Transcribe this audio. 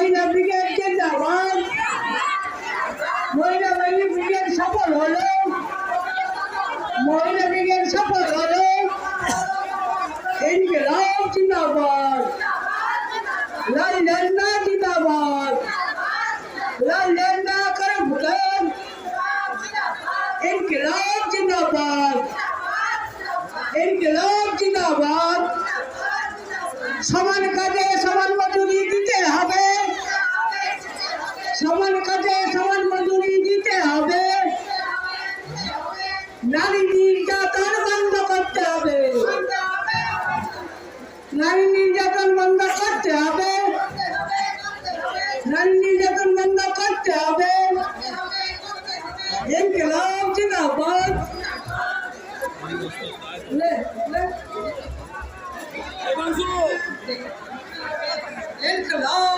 মহিলা ব্রিগেড জিন্দাবাদ। মহিলা ব্রিগেড সফল হলো, মহিলা ব্রিগেড সফল হলো। ইনকিলাব জিন্দাবাদ, লাল ঝান্ডা জিন্দাবাদ, লাল ঝান্ডা করে ভুটান। ইনকিলাব জিন্দাবাদ, ইনকিলাব জিন্দাবাদ। সমান কাজে সমান মজুরি দিতে হবে, সমান কাজে সমান মজুরি দিতে হবে। নারী নির্যাতন বন্ধ করতে হবে, নারী নির্যাতন বন্ধ করতে হবে, নারী নির্যাতন বন্ধ করতে হবে। ইনকিলাব জিন্দাবাদ। ইনকিলাব